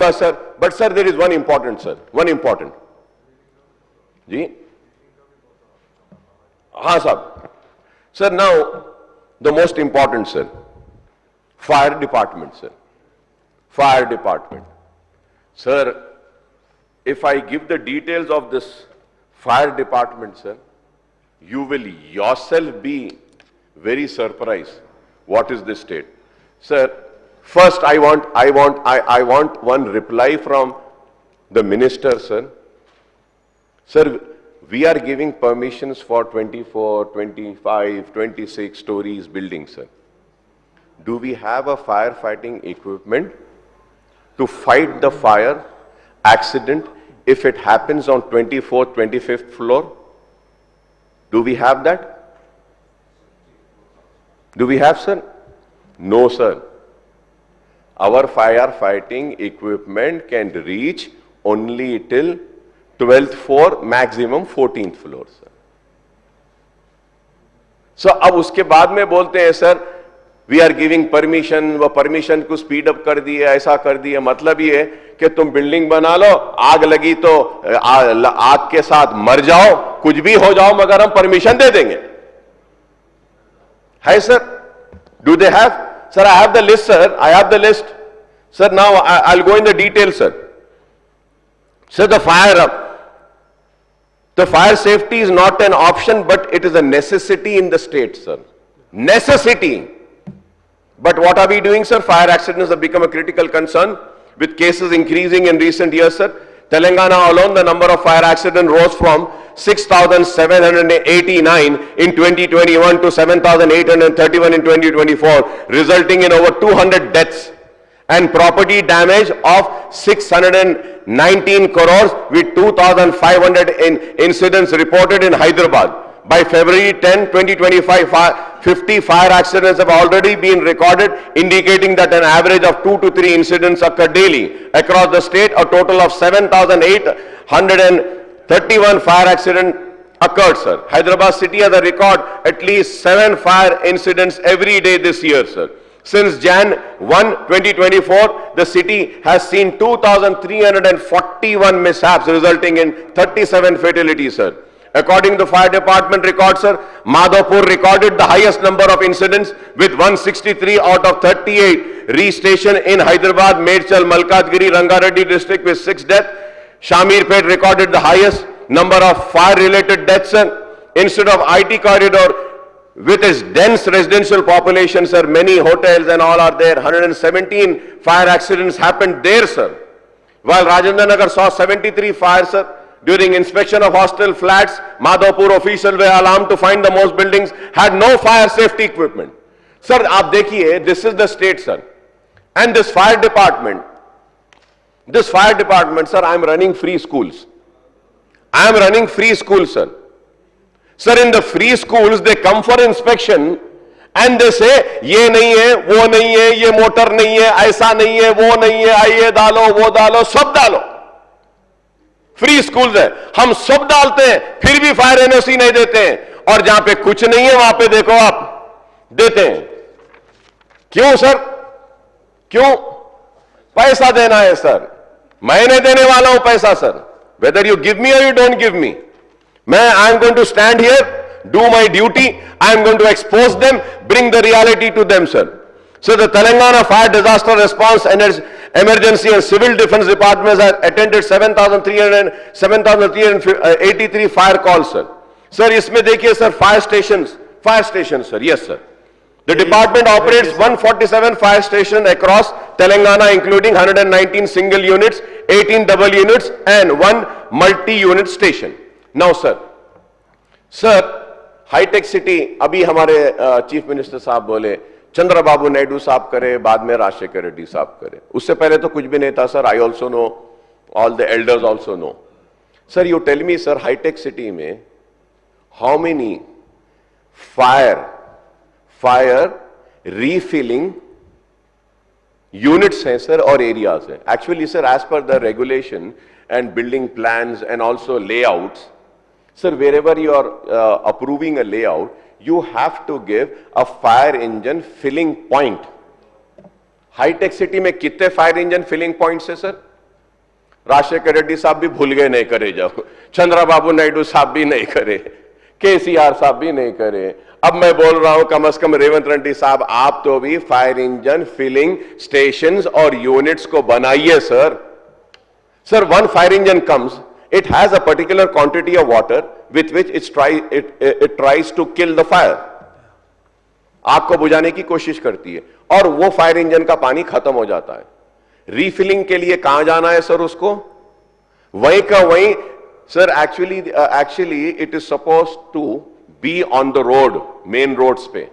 sir, but sir, there is one important, sir, one important. जी हाँ साहब. Sir, now the most important, sir, fire department, sir. Fire department. Sir, if I give the details of this fire department, sir, you will yourself be very surprised. What is this state? Sir, first I want one reply from the minister, sir. Sir, we are giving permissions for 24, 25, 26 stories buildings, sir. Do we have a firefighting equipment to fight the fire accident if it happens on 24th, 25th floor? Do we have that? Do we have, sir? No, sir. Our firefighting equipment can reach only till 12th floor, maximum 14th floor, sir. So, अब उसके बाद में बोलते हैं sir we are giving permission, वो permission को speed up कर दिए, ऐसा कर दिए. मतलब ये कि तुम बिल्डिंग बना लो, आग लगी तो आग के साथ मर जाओ, कुछ भी हो जाओ, मगर हम परमिशन दे देंगे. है sir? Do they have? Sir, I have the list, sir. I have the list. Sir, now I will go in the detail, sir. Sir, the fire safety is not an option, but it is a necessity in the state, sir. Necessity. But what are we doing, sir? Fire accidents have become a critical concern, with cases increasing in recent years, sir. Telangana alone, the number of fire accidents rose from 6,789 in 2021 to 7,831 in 2024, resulting in over 200 deaths and property damage of 619 crores with 2,500 incidents reported in Hyderabad. By February 10, 2025, 50 fire accidents have already been recorded, indicating that an average of 2 to 3 incidents occur daily. Across the state, a total of 7,831 fire accidents occurred, sir. Hyderabad city has a record at least 7 fire incidents every day this year, sir. Since Jan 1, 2024, the city has seen 2,341 mishaps, resulting in 37 fatalities, sir. According to the fire department records, sir, Madhapur recorded the highest number of incidents with 163 out of 38. Re-station in Hyderabad, Medchal, Malkatgiri, Rangareddy district with 6 deaths. Shamirpet recorded the highest number of fire-related deaths, sir. Instead of IT corridor, with its dense residential population, sir, many hotels and all are there. 117 fire accidents happened there, sir. While Rajendra Nagar saw 73 fires, sir, during inspection of hostel flats, Madhapur officials were alarmed to find the most buildings had no fire safety equipment. Sir, aap dekhiye, this is the state, sir. And this fire department, sir, I am running free schools. I am running free schools, sir. Sir, in the free schools, they come for inspection and they say, ये नहीं है, वो नहीं है, ये motor नहीं है, ऐसा नहीं है, वो नहीं है, ये डालो, वो डालो, सब डालो. फ्री स्कूल्स है, हम सब डालते हैं, फिर भी फायर एनओसी नहीं देते हैं. और जहां पे कुछ नहीं है, वहां पे देखो आप देते हैं. क्यों सर? क्यों? पैसा देना है सर. मैं नहीं देने वाला हूं पैसा, sir. Whether you give me or you don't give me. I am going to stand here, do my duty, I am going to expose them, bring the reality to them, sir. So the Telangana Fire Disaster Response and Emergency and Civil Defense Departments have attended 7,383 fire calls, sir. Sir, इसमें देखिए sir, fire stations, sir, yes sir. The department operates 147 fire stations across Telangana, including 119 single units, 18 double units and 1 multi-unit station. Now sir, हाईटेक सिटी, अभी हमारे chief minister साहब बोले, चंद्रबाबू नायडू साहब करे, बाद में राजशेखर रेड्डी साहब करे. उससे पहले तो कुछ भी नहीं था sir. I also know, all the elders also know. Sir, you tell me sir, hitech city में how many fire refilling units हैं सर और एरियाज हैं? Actually sir, as per the regulation and building plans and also layouts, sir, wherever you are approving a layout, you have to give a fire engine filling point. High-tech city में कितने fire engine filling points है sir? Rajshekhar Reddy साहब भी भूल गए नहीं करे, जब चंद्रबाबू नायडू साहब भी नहीं करे, केसीआर साहब भी नहीं करे। अब मैं बोल रहा हूं कम से कम रेवंत रेड्डी साहब, आप तो भी फायर इंजन फिलिंग स्टेशंस और यूनिट्स को बनाइए sir. Sir, one fire engine comes, it has a particular quantity of water with which it tries to kill the fire, आग को बुझाने की कोशिश करती है, और वो फायर इंजन का पानी खत्म हो जाता है। रीफिलिंग के लिए कहां जाना है सर उसको? वहीं का वहीं sir. Actually it is suppose to be on the road, main roads पे,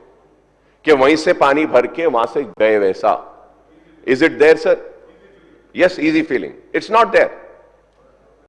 कि वहीं से पानी भर के वहां से गए, वैसा। Is it there sir? Yes, easy filling, it's not there.